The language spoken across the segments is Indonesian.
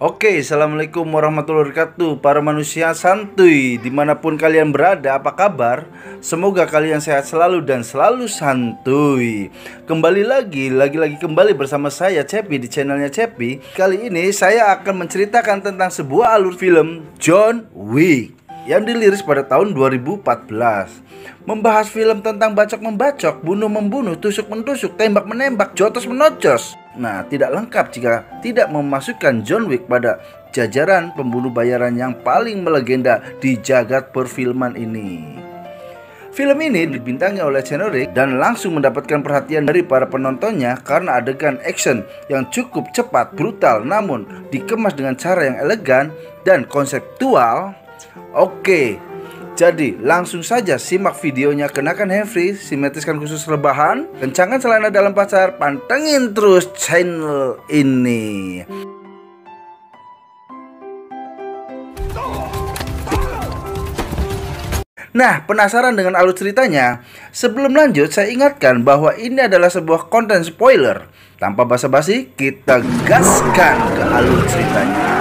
Oke, assalamualaikum warahmatullahi wabarakatuh. Para manusia santuy, dimanapun kalian berada, apa kabar? Semoga kalian sehat selalu dan selalu santuy. Kembali lagi kembali bersama saya Cepi di channelnya Cepi. Kali ini saya akan menceritakan tentang sebuah alur film John Wick yang dirilis pada tahun 2014. Membahas film tentang bacok-membacok, bunuh-membunuh, tusuk-mentusuk, tembak-menembak, jotos-menocos. Nah, tidak lengkap jika tidak memasukkan John Wick pada jajaran pembunuh bayaran yang paling melegenda di jagat perfilman ini. Film ini dibintangi oleh Keanu Reeves dan langsung mendapatkan perhatian dari para penontonnya karena adegan action yang cukup cepat, brutal, namun dikemas dengan cara yang elegan dan konseptual. Oke, jadi langsung saja simak videonya. Kenakan handfree, simetriskan khusus rebahan, kencangkan celana dalam pacar, pantengin terus channel ini. Nah, penasaran dengan alur ceritanya? Sebelum lanjut, saya ingatkan bahwa ini adalah sebuah konten spoiler. Tanpa basa-basi, kita gaskan ke alur ceritanya.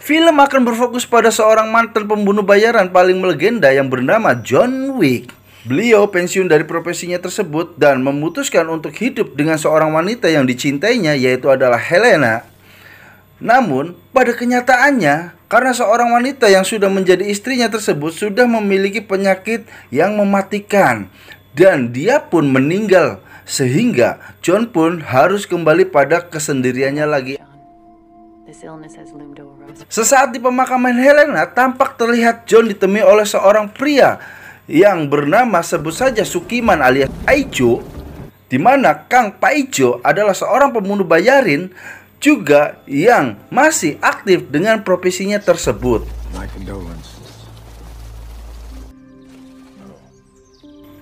Film akan berfokus pada seorang mantan pembunuh bayaran paling melegenda yang bernama John Wick. Beliau pensiun dari profesinya tersebut dan memutuskan untuk hidup dengan seorang wanita yang dicintainya, yaitu adalah Helena. Namun, pada kenyataannya, karena seorang wanita yang sudah menjadi istrinya tersebut sudah memiliki penyakit yang mematikan dan dia pun meninggal, sehingga John pun harus kembali pada kesendiriannya lagi. Sesaat di pemakaman Helena, tampak terlihat John ditemui oleh seorang pria yang bernama sebut saja Sukiman alias Paijo, di mana Kang Paijo adalah seorang pembunuh bayarin juga yang masih aktif dengan profesinya tersebut.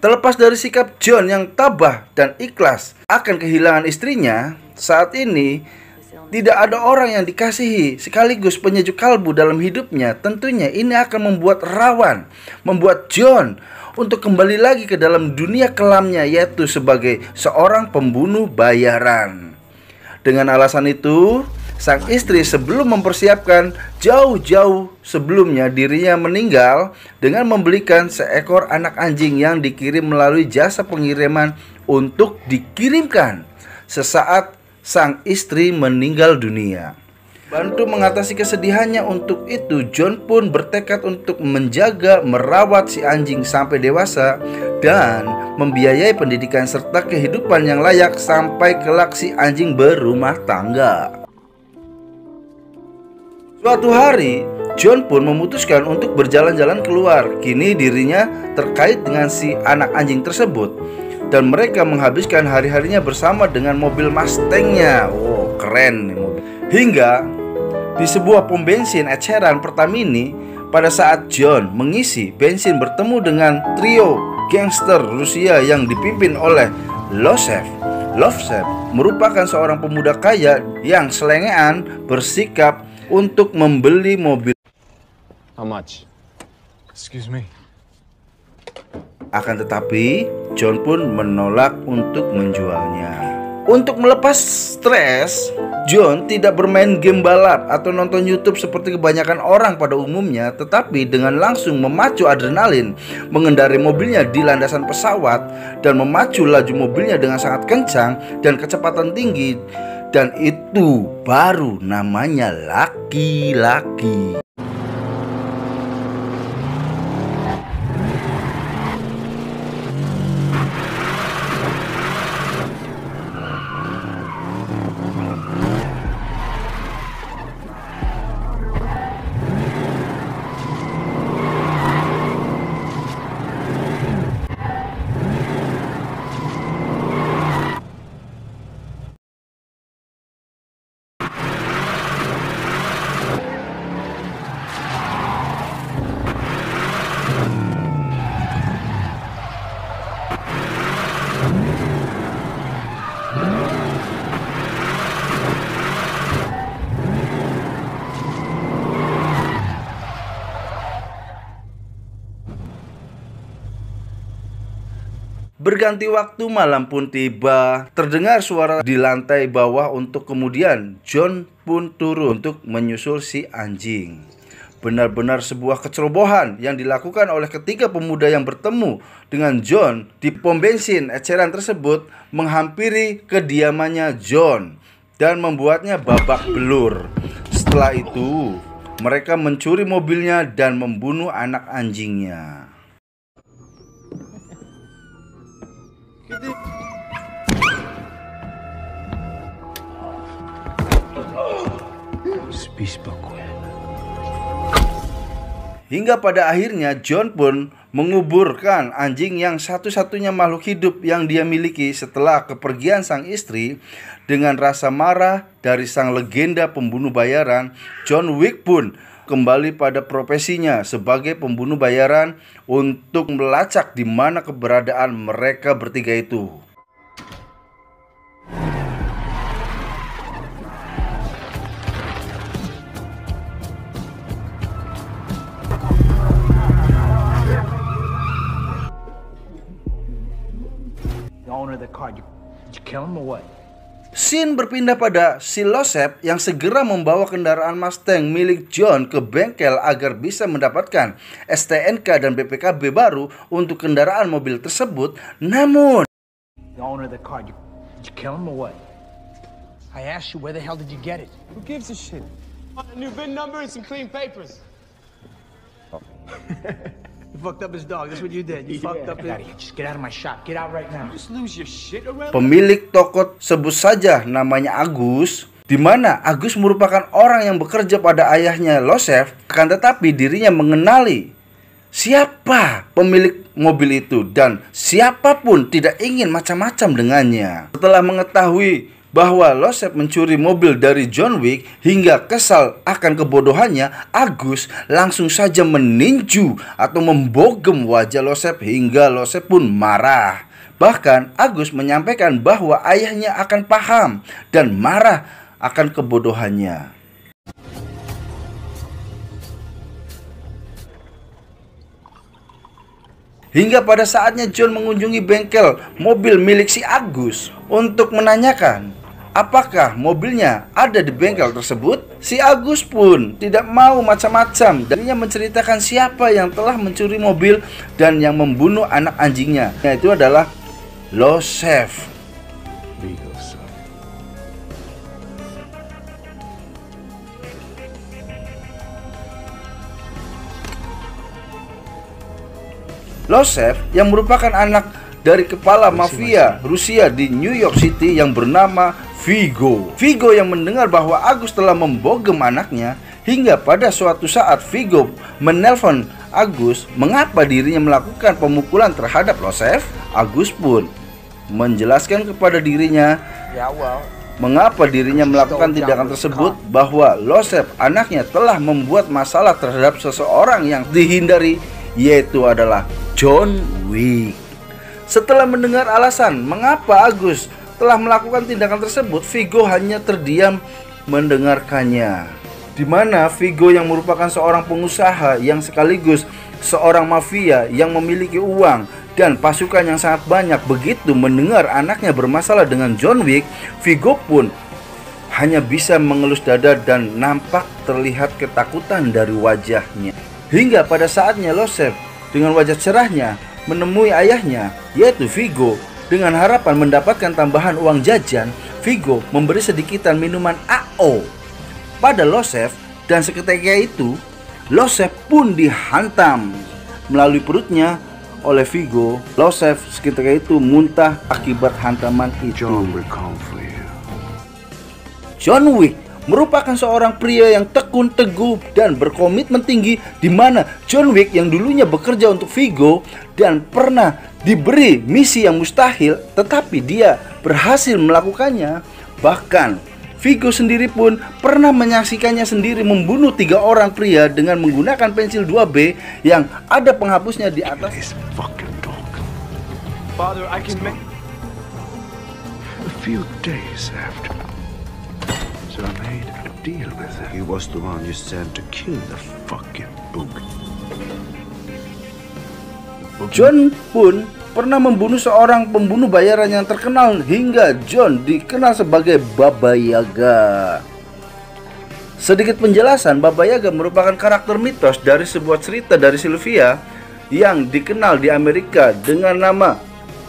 Terlepas dari sikap John yang tabah dan ikhlas akan kehilangan istrinya, saat ini tidak ada orang yang dikasihi sekaligus penyejuk kalbu dalam hidupnya. Tentunya ini akan membuat John untuk kembali lagi ke dalam dunia kelamnya, yaitu sebagai seorang pembunuh bayaran. Dengan alasan itu, sang istri sebelum mempersiapkan jauh-jauh sebelumnya dirinya meninggal dengan membelikan seekor anak anjing yang dikirim melalui jasa pengiriman untuk dikirimkan sesaat sang istri meninggal dunia. Bantu mengatasi kesedihannya untuk itu, John pun bertekad untuk menjaga, merawat si anjing sampai dewasa dan membiayai pendidikan serta kehidupan yang layak sampai kelak si anjing berumah tangga. Suatu hari, John pun memutuskan untuk berjalan-jalan keluar. Kini dirinya terkait dengan si anak anjing tersebut dan mereka menghabiskan hari-harinya bersama dengan mobil Mustang-nya. Oh, keren nih mobil. Hingga di sebuah pom bensin eceran Pertamini, pada saat John mengisi bensin bertemu dengan trio gangster Rusia yang dipimpin oleh Losev. Losev merupakan seorang pemuda kaya yang selengean bersikap untuk membeli mobil. How much? Excuse me. Akan tetapi, John pun menolak untuk menjualnya. Untuk melepas stres, John tidak bermain game balap atau nonton YouTube seperti kebanyakan orang pada umumnya, tetapi dengan langsung memacu adrenalin, mengendarai mobilnya di landasan pesawat dan memacu laju mobilnya dengan sangat kencang dan kecepatan tinggi. Dan itu baru namanya laki-laki. Berganti waktu, malam pun tiba. Terdengar suara di lantai bawah untuk kemudian John pun turun untuk menyusul si anjing. Benar-benar sebuah kecerobohan yang dilakukan oleh ketiga pemuda yang bertemu dengan John di pom bensin eceran tersebut menghampiri kediamannya John dan membuatnya babak belur. Setelah itu, mereka mencuri mobilnya dan membunuh anak anjingnya. Hingga pada akhirnya John pun menguburkan anjing yang satu-satunya makhluk hidup yang dia miliki setelah kepergian sang istri. Dengan rasa marah dari sang legenda pembunuh bayaran, John Wick pun kembali pada profesinya sebagai pembunuh bayaran untuk melacak di mana keberadaan mereka bertiga itu. Scene berpindah pada si Losep yang segera membawa kendaraan Mustang milik John ke bengkel agar bisa mendapatkan STNK dan BPKB baru untuk kendaraan mobil tersebut. Namun Who gives a shit? A new VIN number and some clean papers. You fucked up his dog. That's what you did. You fucked up his... Just get out of my shop. Get out right now. Just lose your shit already. pemilik toko sebut saja namanya Agus, di mana Agus merupakan orang yang bekerja pada ayahnya Losep, akan tetapi dirinya mengenali siapa pemilik mobil itu dan siapapun tidak ingin macam-macam dengannya. Setelah mengetahui bahwa Losep mencuri mobil dari John Wick hingga kesal akan kebodohannya, Agus langsung saja meninju atau membogem wajah Losep hingga Losep pun marah. Bahkan Agus menyampaikan bahwa ayahnya akan paham dan marah akan kebodohannya. Hingga pada saatnya John mengunjungi bengkel mobil milik si Agus untuk menanyakan apakah mobilnya ada di bengkel tersebut. Si Agus pun tidak mau macam-macam dan dia menceritakan siapa yang telah mencuri mobil dan yang membunuh anak anjingnya, yaitu adalah Losep. Losep yang merupakan anak dari kepala mafia Rusia di New York City yang bernama Vigo. Vigo yang mendengar bahwa Agus telah membogem anaknya, hingga pada suatu saat Vigo menelpon Agus mengapa dirinya melakukan pemukulan terhadap Losep. Agus pun menjelaskan kepada dirinya mengapa dirinya melakukan tindakan tersebut, bahwa Losep anaknya telah membuat masalah terhadap seseorang yang dihindari, yaitu adalah John Wick. Setelah mendengar alasan mengapa Agus telah melakukan tindakan tersebut, Vigo hanya terdiam mendengarkannya. Di mana Vigo yang merupakan seorang pengusaha yang sekaligus seorang mafia yang memiliki uang dan pasukan yang sangat banyak, begitu mendengar anaknya bermasalah dengan John Wick, Vigo pun hanya bisa mengelus dada dan nampak terlihat ketakutan dari wajahnya. Hingga pada saatnya Losep dengan wajah cerahnya menemui ayahnya, yaitu Vigo, dengan harapan mendapatkan tambahan uang jajan. Vigo memberi sedikitan minuman AO pada Losep dan seketika itu Losep pun dihantam melalui perutnya oleh Vigo. Losep seketika itu muntah akibat hantaman itu. John Wick merupakan seorang pria yang tekun, teguh, dan berkomitmen tinggi, di mana John Wick yang dulunya bekerja untuk Vigo dan pernah diberi misi yang mustahil, tetapi dia berhasil melakukannya. Bahkan Vigo sendiri pun pernah menyaksikannya sendiri membunuh 3 orang pria dengan menggunakan pensil 2B yang ada penghapusnya di atas. Father, I can make... A few days after, so I made a deal with him. He was the one you sent to kill the fucking book. John pun pernah membunuh seorang pembunuh bayaran yang terkenal hingga John dikenal sebagai Baba Yaga. Sedikit penjelasan, Baba Yaga merupakan karakter mitos dari sebuah cerita dari Sylvia yang dikenal di Amerika dengan nama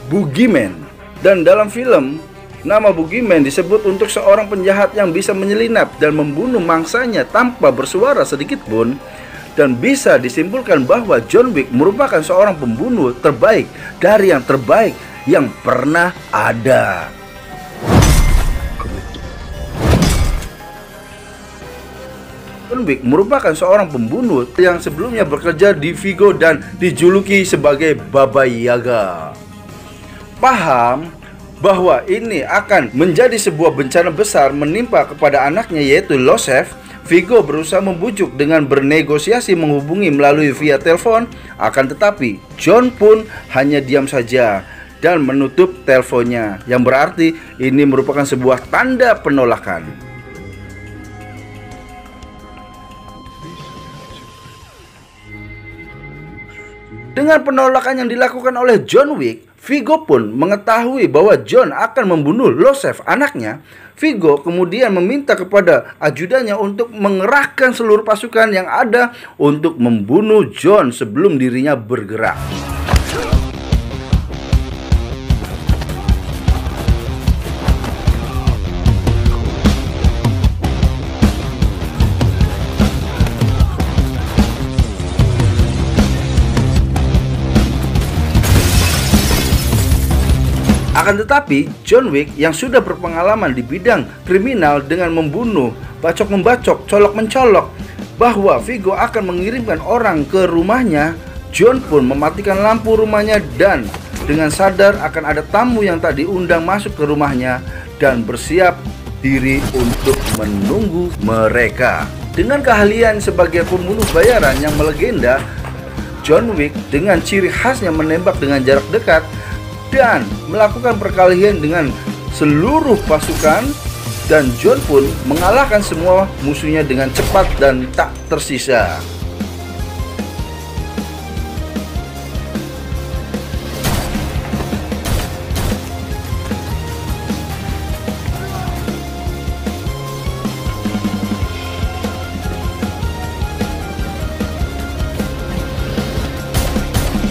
Boogeyman. Dan dalam film, nama Boogeyman disebut untuk seorang penjahat yang bisa menyelinap dan membunuh mangsanya tanpa bersuara sedikit pun. Dan bisa disimpulkan bahwa John Wick merupakan seorang pembunuh terbaik dari yang terbaik yang pernah ada. John Wick merupakan seorang pembunuh yang sebelumnya bekerja di Vigo dan dijuluki sebagai Baba Yaga. Paham bahwa ini akan menjadi sebuah bencana besar menimpa kepada anaknya yaitu Joseph, Vigo berusaha membujuk dengan bernegosiasi menghubungi melalui via telepon. Akan tetapi John pun hanya diam saja dan menutup teleponnya, yang berarti ini merupakan sebuah tanda penolakan. Dengan penolakan yang dilakukan oleh John Wick, Vigo pun mengetahui bahwa John akan membunuh Joseph, anaknya. Vigo kemudian meminta kepada ajudannya untuk mengerahkan seluruh pasukan yang ada untuk membunuh John sebelum dirinya bergerak. Akan tetapi, John Wick yang sudah berpengalaman di bidang kriminal dengan membunuh, bacok-membacok, colok-mencolok, bahwa Vigo akan mengirimkan orang ke rumahnya, John pun mematikan lampu rumahnya dan dengan sadar akan ada tamu yang tak diundang masuk ke rumahnya dan bersiap diri untuk menunggu mereka. Dengan keahlian sebagai pembunuh bayaran yang melegenda, John Wick dengan ciri khasnya menembak dengan jarak dekat dan melakukan perkelahian dengan seluruh pasukan, dan John pun mengalahkan semua musuhnya dengan cepat dan tak tersisa.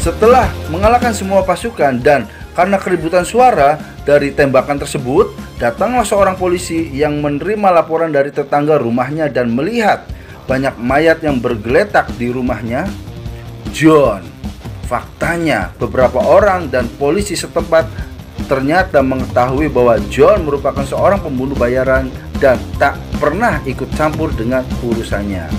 Setelah mengalahkan semua pasukan dan karena keributan suara dari tembakan tersebut, datanglah seorang polisi yang menerima laporan dari tetangga rumahnya dan melihat banyak mayat yang bergeletak di rumahnya John. Faktanya, beberapa orang dan polisi setempat ternyata mengetahui bahwa John merupakan seorang pembunuh bayaran dan tak pernah ikut campur dengan urusannya.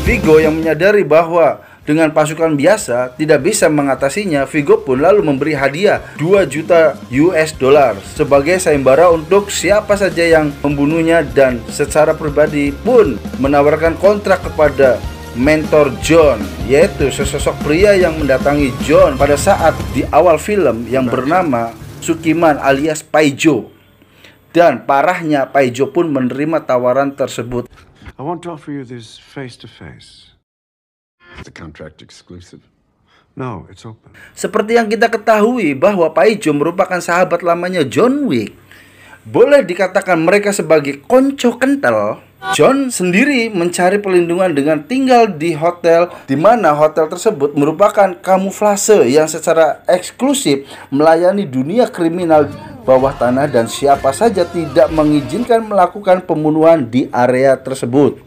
Vigo yang menyadari bahwa dengan pasukan biasa tidak bisa mengatasinya, Vigo pun lalu memberi hadiah 2 juta US dollar sebagai sayembara untuk siapa saja yang membunuhnya, dan secara pribadi pun menawarkan kontrak kepada mentor John, yaitu sesosok pria yang mendatangi John pada saat di awal film yang bernama Sukiman alias Paijo. Dan parahnya, Paijo pun menerima tawaran tersebut. I want to offer you this face to face. Is the contract exclusive? No, it's open. Seperti yang kita ketahui bahwa Paijo merupakan sahabat lamanya John Wick. Boleh dikatakan mereka sebagai konco kental. John sendiri mencari perlindungan dengan tinggal di hotel, di mana hotel tersebut merupakan kamuflase yang secara eksklusif melayani dunia kriminal bawah tanah, dan siapa saja tidak mengizinkan melakukan pembunuhan di area tersebut.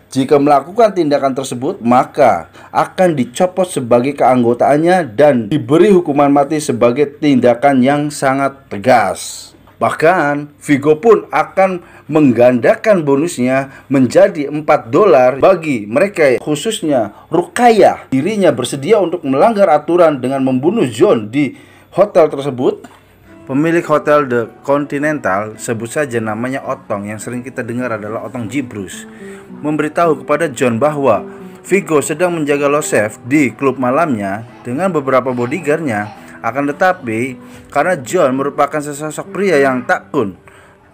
Jika melakukan tindakan tersebut, maka akan dicopot sebagai keanggotaannya dan diberi hukuman mati sebagai tindakan yang sangat tegas. Bahkan Vigo pun akan menggandakan bonusnya menjadi $4 bagi mereka, khususnya Rukaya. Dirinya bersedia untuk melanggar aturan dengan membunuh John di hotel tersebut. Pemilik hotel The Continental, sebut saja namanya Otong yang sering kita dengar adalah Otong Gibrus, memberitahu kepada John bahwa Viggo sedang menjaga Losef di klub malamnya dengan beberapa bodyguardnya. Akan tetapi, karena John merupakan sesosok pria yang takun,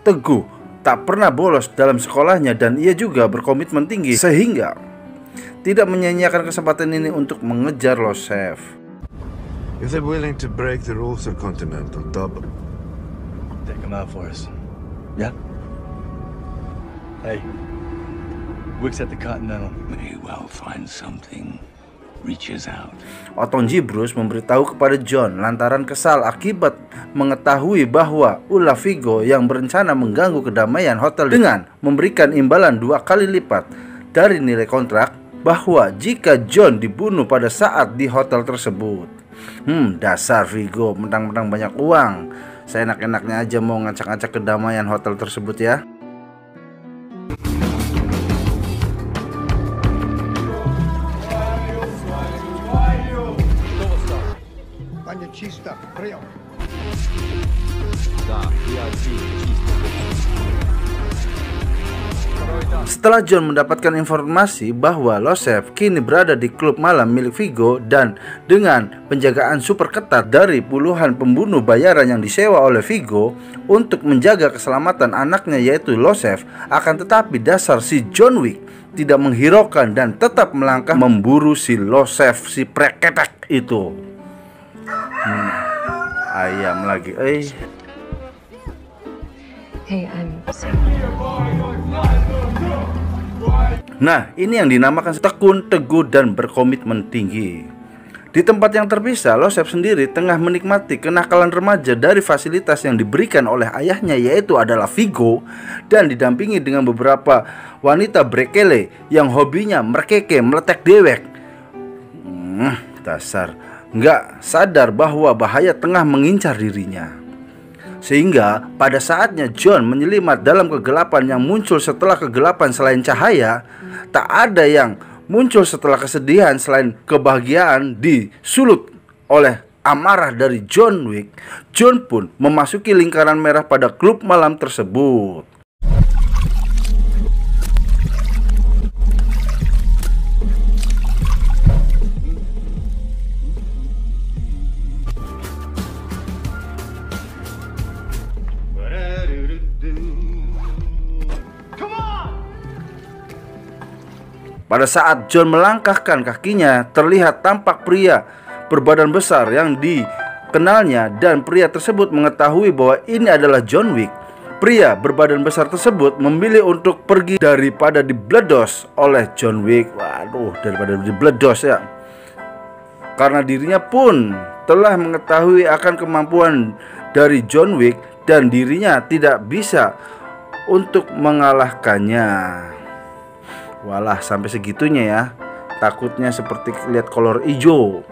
teguh, tak pernah bolos dalam sekolahnya, dan ia juga berkomitmen tinggi, sehingga tidak menyia-nyiakan kesempatan ini untuk mengejar Losef. If they're willing to break the rules of Continental, double. Take him out for us. Yeah? Hey, Wick's at the Continental. May well find something. Reaches out. Otong Gibrus memberitahu kepada John lantaran kesal akibat mengetahui bahwa ulah Viggo yang berencana mengganggu kedamaian hotel dengan memberikan imbalan 2 kali lipat dari nilai kontrak, bahwa jika John dibunuh pada saat di hotel tersebut. Dasar Viggo, mentang-mentang banyak uang, saya enak-enaknya aja mau ngacak-ngacak kedamaian hotel tersebut ya. Setelah John mendapatkan informasi bahwa Losef kini berada di klub malam milik Viggo dan dengan penjagaan super ketat dari puluhan pembunuh bayaran yang disewa oleh Viggo untuk menjaga keselamatan anaknya yaitu Losef, akan tetapi dasar si John Wick tidak menghiraukan dan tetap melangkah memburu si Losef, si preketek itu. Ayam lagi, Hey, I'm sorry. Nah, ini yang dinamakan tekun, teguh, dan berkomitmen tinggi. Di tempat yang terpisah, Losef sendiri tengah menikmati kenakalan remaja dari fasilitas yang diberikan oleh ayahnya, yaitu adalah Viggo, dan didampingi dengan beberapa wanita brekele yang hobinya merkeke, meletek dewek. Dasar nggak sadar bahwa bahaya tengah mengincar dirinya. Sehingga pada saatnya John menyelimat dalam kegelapan yang muncul setelah kegelapan selain cahaya, tak ada yang muncul setelah kesedihan selain kebahagiaan disulut oleh amarah dari John Wick. John pun memasuki lingkaran merah pada klub malam tersebut. Pada saat John melangkahkan kakinya, terlihat tampak pria berbadan besar yang dikenalnya, dan pria tersebut mengetahui bahwa ini adalah John Wick. Pria berbadan besar tersebut memilih untuk pergi daripada dibledos oleh John Wick. Waduh, daripada dibledos ya. Karena dirinya pun telah mengetahui akan kemampuan dari John Wick dan dirinya tidak bisa untuk mengalahkannya. Walah, sampai segitunya ya. Takutnya seperti lihat kolor hijau.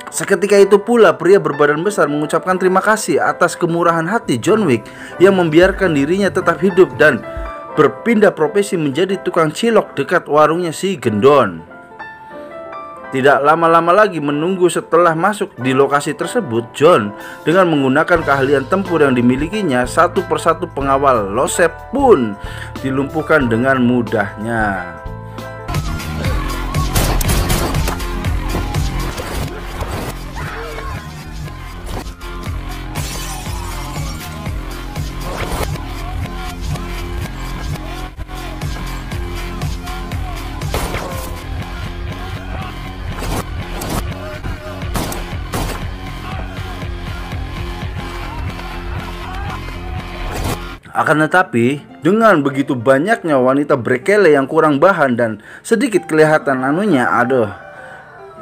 Seketika itu pula pria berbadan besar mengucapkan terima kasih atas kemurahan hati John Wick yang membiarkan dirinya tetap hidup dan berpindah profesi menjadi tukang cilok dekat warungnya si Gendon. Tidak lama-lama lagi menunggu setelah masuk di lokasi tersebut, John dengan menggunakan keahlian tempur yang dimilikinya, satu persatu pengawal Losef pun dilumpuhkan dengan mudahnya. Akan tetapi, dengan begitu banyaknya wanita brekele yang kurang bahan dan sedikit kelihatan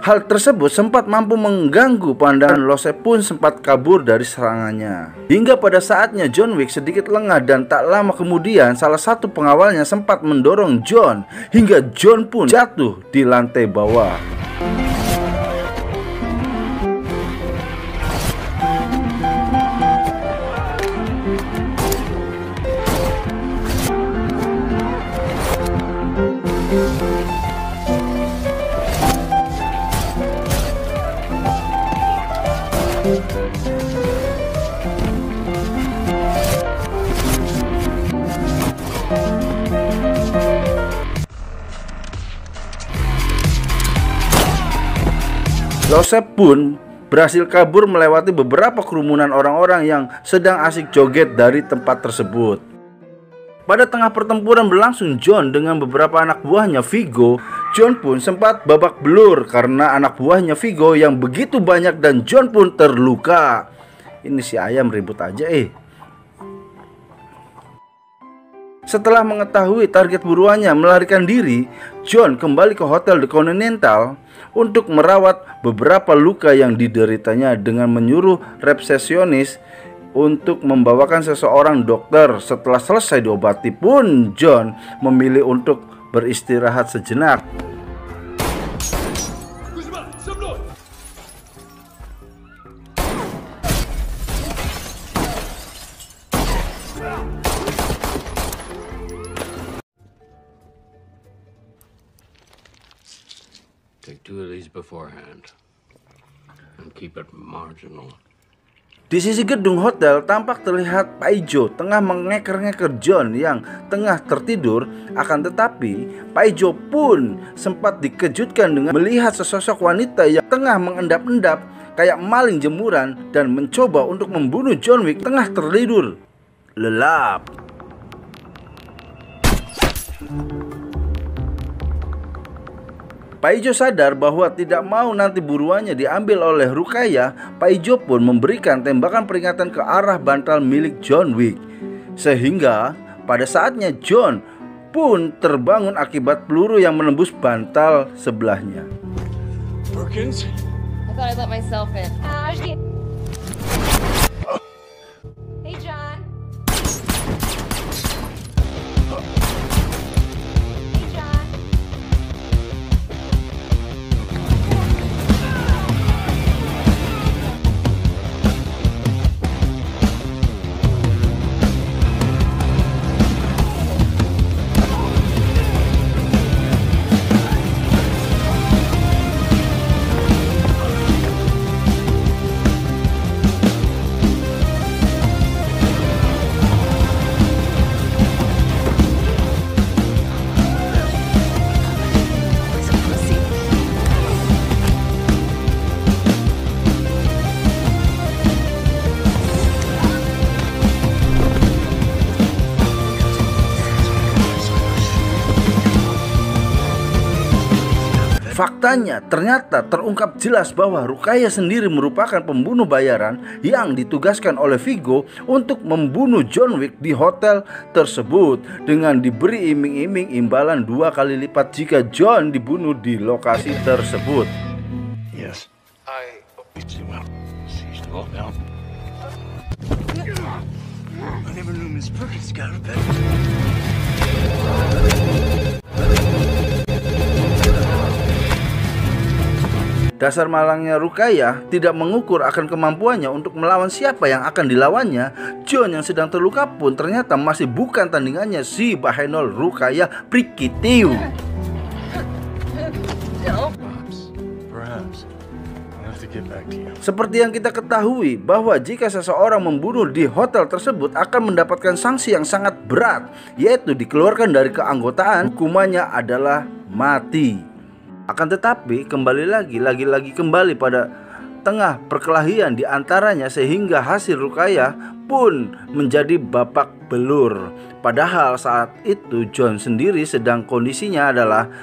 hal tersebut sempat mampu mengganggu pandangan Losef pun sempat kabur dari serangannya. Hingga pada saatnya John Wick sedikit lengah dan tak lama kemudian salah satu pengawalnya sempat mendorong John hingga John pun jatuh di lantai bawah. Losef pun berhasil kabur melewati beberapa kerumunan orang-orang yang sedang asik joget dari tempat tersebut. Pada tengah pertempuran berlangsung John dengan beberapa anak buahnya Viggo, John pun sempat babak belur karena anak buahnya Viggo yang begitu banyak dan John pun terluka. Ini si ayam ribut aja Setelah mengetahui target buruannya melarikan diri, John kembali ke Hotel The Continental untuk merawat beberapa luka yang dideritanya dengan menyuruh resepsionis untuk membawakan seseorang dokter. Setelah selesai diobati pun John memilih untuk beristirahat sejenak. Take 2 of these beforehand and keep it marginal. Di sisi gedung hotel tampak terlihat Paijo tengah mengeker-ngeker John yang tengah tertidur. Akan tetapi Paijo pun sempat dikejutkan dengan melihat sesosok wanita yang tengah mengendap-endap kayak maling jemuran dan mencoba untuk membunuh John Wick tengah tertidur lelap. Paijo sadar bahwa tidak mau nanti buruannya diambil oleh Ruqayyah. Paijo pun memberikan tembakan peringatan ke arah bantal milik John Wick. Sehingga pada saatnya John pun terbangun akibat peluru yang menembus bantal sebelahnya. Perkins? I thought I'd let myself in. Hey, John. Hey, John. Faktanya ternyata terungkap jelas bahwa Ruqayyah sendiri merupakan pembunuh bayaran yang ditugaskan oleh Viggo untuk membunuh John Wick di hotel tersebut dengan diberi iming-iming imbalan 2 kali lipat jika John dibunuh di lokasi tersebut. Yes. I well, she's not now. I never knew Miss Perkins got a bed. Dasar malangnya Ruqayyah tidak mengukur akan kemampuannya untuk melawan siapa yang akan dilawannya. John yang sedang terluka pun ternyata masih bukan tandingannya si Bahenol Ruqayyah Prikitiu. Perhaps. I'll have to get back to you. Seperti yang kita ketahui bahwa jika seseorang membunuh di hotel tersebut akan mendapatkan sanksi yang sangat berat, yaitu dikeluarkan dari keanggotaan. Hukumannya adalah mati. Akan tetapi kembali lagi pada tengah perkelahian di antaranya sehingga hasil Ruqayyah pun menjadi babak belur. Padahal saat itu John sendiri sedang kondisinya adalah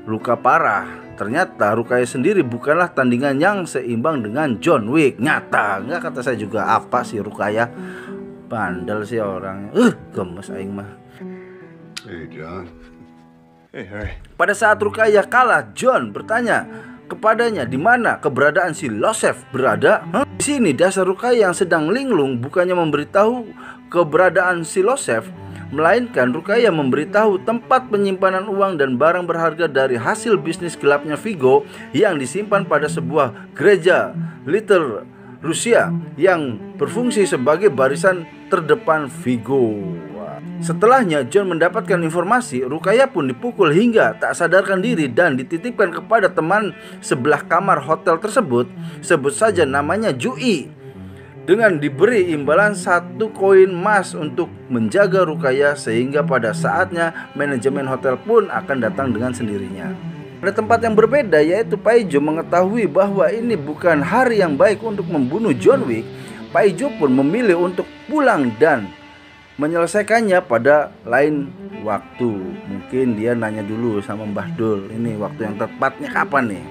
luka parah. Ternyata Ruqayyah sendiri bukanlah tandingan yang seimbang dengan John Wick. Nyata, nggak kata saya juga apa sih Ruqayyah. Bandel sih orangnya. Gemes aing mah. Hey, John. Hey, Harry. Pada saat Ruqayyah kalah, John bertanya kepadanya di mana keberadaan si Losef berada. Di sini dasar Ruqayyah yang sedang linglung bukannya memberitahu keberadaan si Losef, melainkan Ruqayyah memberitahu tempat penyimpanan uang dan barang berharga dari hasil bisnis gelapnya Viggo yang disimpan pada sebuah gereja Little Rusia yang berfungsi sebagai barisan terdepan Viggo. Setelahnya John mendapatkan informasi, Ruqayyah pun dipukul hingga tak sadarkan diri dan dititipkan kepada teman sebelah kamar hotel tersebut, sebut saja namanya Jui, dengan diberi imbalan 1 koin emas untuk menjaga Ruqayyah sehingga pada saatnya manajemen hotel pun akan datang dengan sendirinya. Pada tempat yang berbeda, yaitu Paijo mengetahui bahwa ini bukan hari yang baik untuk membunuh John Wick. Paijo pun memilih untuk pulang dan menyelesaikannya pada lain waktu. Mungkin dia nanya dulu sama Mbah Dul, ini waktu yang tepatnya kapan nih.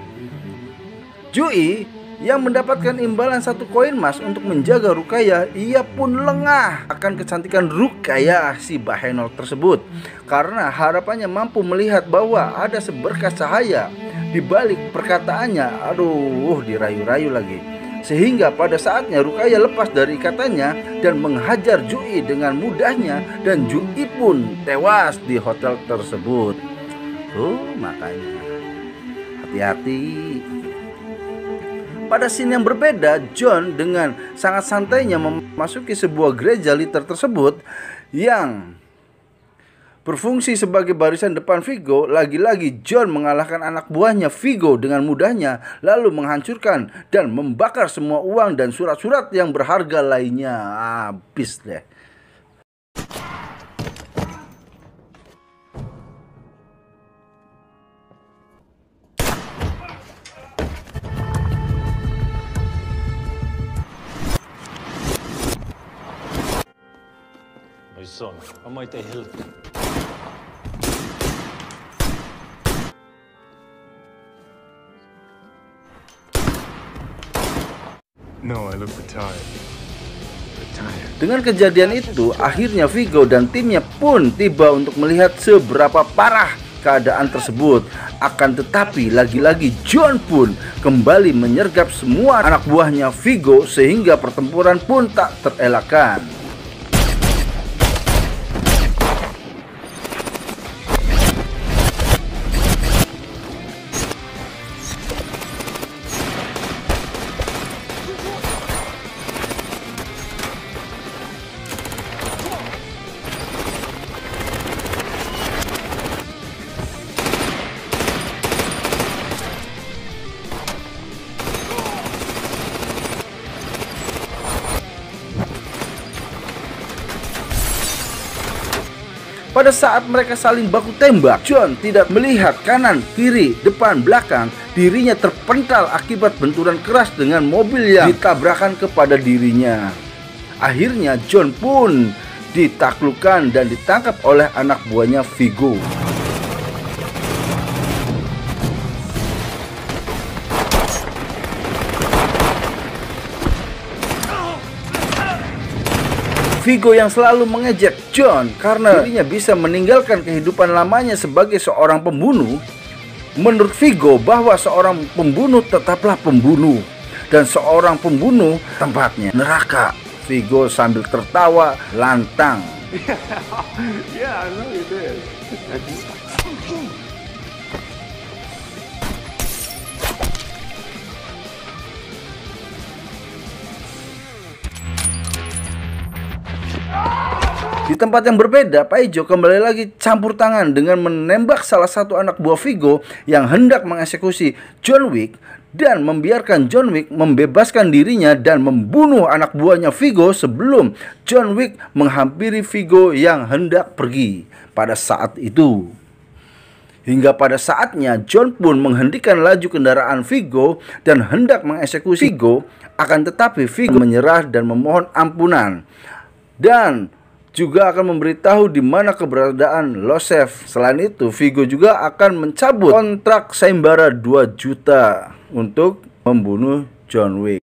Jui yang mendapatkan imbalan 1 koin emas untuk menjaga Ruqayyah, ia pun lengah akan kecantikan Ruqayyah si Bahenol tersebut, karena harapannya mampu melihat bahwa ada seberkas cahaya di balik perkataannya. Aduh, dirayu-rayu lagi. Sehingga pada saatnya Ruqayyah lepas dari ikatannya dan menghajar Jui dengan mudahnya, dan Jui pun tewas di hotel tersebut. Makanya hati-hati. Pada scene yang berbeda, John dengan sangat santainya memasuki sebuah gereja liter tersebut yang berfungsi sebagai barisan depan Viggo. Lagi-lagi John mengalahkan anak buahnya Viggo dengan mudahnya, lalu menghancurkan dan membakar semua uang dan surat-surat yang berharga lainnya. Habis deh. My son, how might I help you? No, I look retired. Dengan kejadian itu, akhirnya Viggo dan timnya pun tiba untuk melihat seberapa parah keadaan tersebut. Akan tetapi lagi-lagi John pun kembali menyergap semua anak buahnya Viggo, sehingga pertempuran pun tak terelakkan. Pada saat mereka saling baku tembak, John tidak melihat kanan, kiri, depan, belakang. Dirinya terpental akibat benturan keras dengan mobil yang ditabrakan kepada dirinya. Akhirnya John pun ditaklukkan dan ditangkap oleh anak buahnya Viggo. Viggo yang selalu mengejek John karena dirinya bisa meninggalkan kehidupan lamanya sebagai seorang pembunuh. Menurut Viggo bahwa seorang pembunuh tetaplah pembunuh, dan seorang pembunuh tempatnya neraka. Viggo sambil tertawa lantang. Yeah, I know you did. Di tempat yang berbeda, Paijo kembali lagi campur tangan dengan menembak salah satu anak buah Viggo yang hendak mengeksekusi John Wick, dan membiarkan John Wick membebaskan dirinya dan membunuh anak buahnya Viggo sebelum John Wick menghampiri Viggo yang hendak pergi pada saat itu. Hingga pada saatnya John pun menghentikan laju kendaraan Viggo dan hendak mengeksekusi Viggo, akan tetapi Viggo menyerah dan memohon ampunan, dan juga akan memberitahu di mana keberadaan Losef. Selain itu, Viggo juga akan mencabut kontrak sayembara 2 juta untuk membunuh John Wick.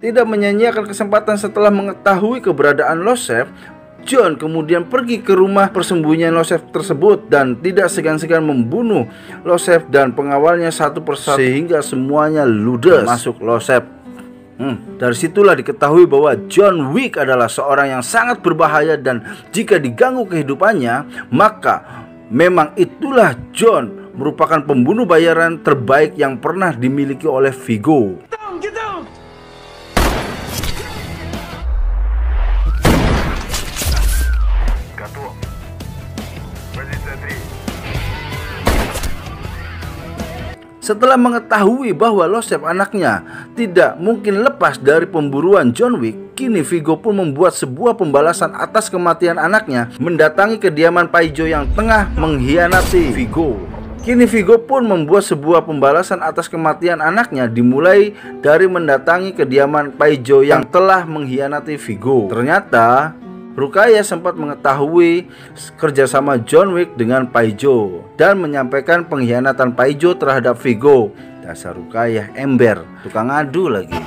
Tidak menyanyiakan kesempatan setelah mengetahui keberadaan Losef, John kemudian pergi ke rumah persembunyian Losef tersebut dan tidak segan-segan membunuh Losef dan pengawalnya satu persatu sehingga semuanya ludes masuk Losef. Dari situlah diketahui bahwa John Wick adalah seorang yang sangat berbahaya, dan jika diganggu kehidupannya, maka memang itulah John merupakan pembunuh bayaran terbaik yang pernah dimiliki oleh Viggo. Get down! Setelah mengetahui bahwa Losep anaknya tidak mungkin lepas dari pemburuan John Wick, kini Viggo pun membuat sebuah pembalasan atas kematian anaknya, mendatangi kediaman Paijo yang tengah mengkhianati Viggo. Kini Viggo pun membuat sebuah pembalasan atas kematian anaknya, dimulai dari mendatangi kediaman Paijo yang telah mengkhianati Viggo. Ternyata Ruqayyah sempat mengetahui kerjasama John Wick dengan Paijo dan menyampaikan pengkhianatan Paijo terhadap Viggo. Dasar Ruqayyah ember, tukang adu lagi.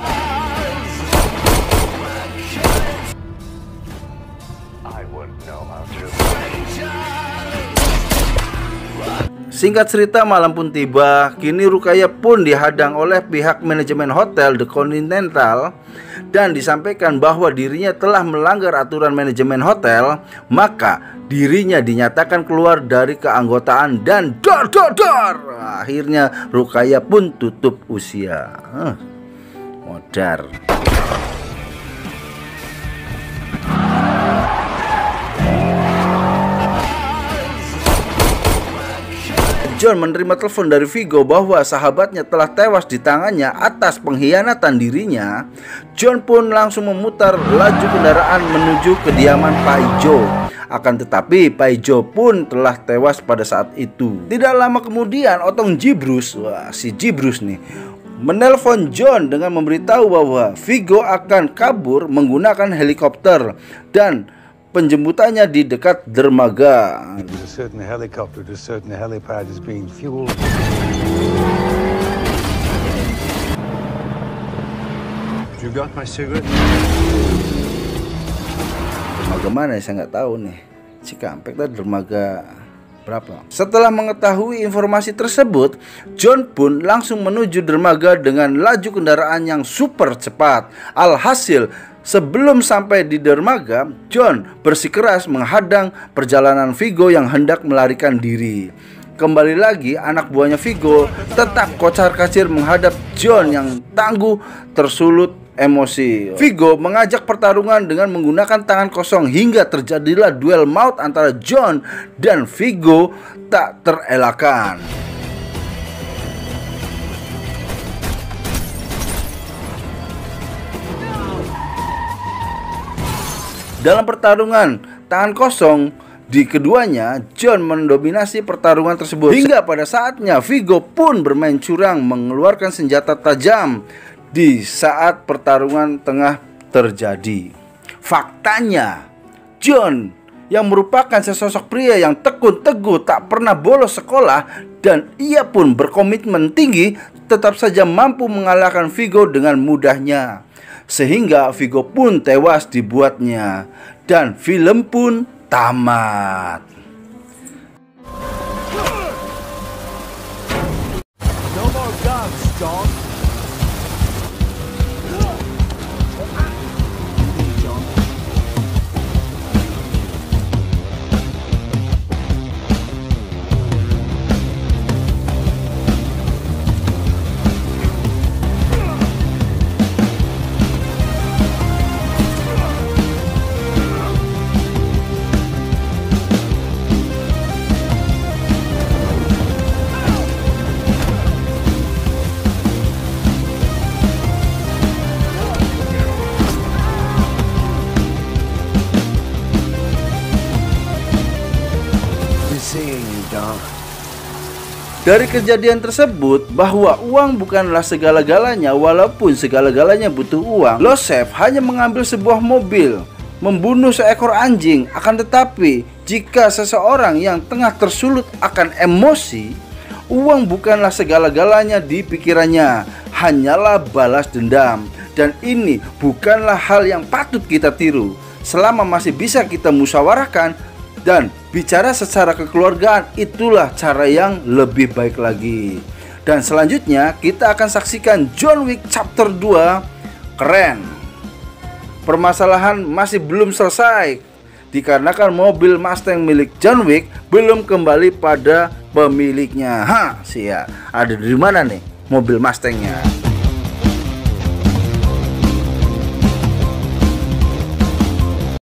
Singkat cerita, malam pun tiba. Kini Ruqayyah pun dihadang oleh pihak manajemen hotel The Continental dan disampaikan bahwa dirinya telah melanggar aturan manajemen hotel. Maka dirinya dinyatakan keluar dari keanggotaan dan akhirnya Ruqayyah pun tutup usia. Modar. John menerima telepon dari Viggo bahwa sahabatnya telah tewas di tangannya atas pengkhianatan dirinya. John pun langsung memutar laju kendaraan menuju kediaman Paijo. Akan tetapi Paijo pun telah tewas pada saat itu. Tidak lama kemudian Otong Gibrus, si Gibrus nih, menelpon John dengan memberitahu bahwa Viggo akan kabur menggunakan helikopter dan penjemputannya di dekat dermaga. A certain helicopter to a certain helipad is being fueled. You got my cigarette? Dermaga mana ya, saya nggak tahu nih. Cikampek tadi dermaga berapa. Setelah mengetahui informasi tersebut, John pun langsung menuju dermaga dengan laju kendaraan yang super cepat. Alhasil, sebelum sampai di dermaga, John bersikeras menghadang perjalanan Viggo yang hendak melarikan diri. Kembali lagi, anak buahnya Viggo tetap kocar-kacir menghadap John yang tangguh tersulut emosi. Viggo mengajak pertarungan dengan menggunakan tangan kosong hingga terjadilah duel maut antara John dan Viggo tak terelakkan. Dalam pertarungan tangan kosong di keduanya, John mendominasi pertarungan tersebut hingga pada saatnya Viggo pun bermain curang mengeluarkan senjata tajam di saat pertarungan tengah terjadi. Faktanya, John yang merupakan sesosok pria yang tekun teguh tak pernah bolos sekolah dan ia pun berkomitmen tinggi, tetap saja mampu mengalahkan Viggo dengan mudahnya. Sehingga Viggo pun tewas dibuatnya dan film pun tamat. No more guns, dog. Dari kejadian tersebut bahwa uang bukanlah segala-galanya, walaupun segala-galanya butuh uang, Losep hanya mengambil sebuah mobil, membunuh seekor anjing. Akan tetapi jika seseorang yang tengah tersulut akan emosi, uang bukanlah segala-galanya di pikirannya, hanyalah balas dendam. Dan ini bukanlah hal yang patut kita tiru. Selama masih bisa kita musyawarahkan dan bicara secara kekeluargaan, itulah cara yang lebih baik lagi. Dan selanjutnya kita akan saksikan John Wick chapter 2. Keren. Permasalahan masih belum selesai dikarenakan mobil Mustang milik John Wick belum kembali pada pemiliknya. Sia, ada di mana nih mobil Mustangnya?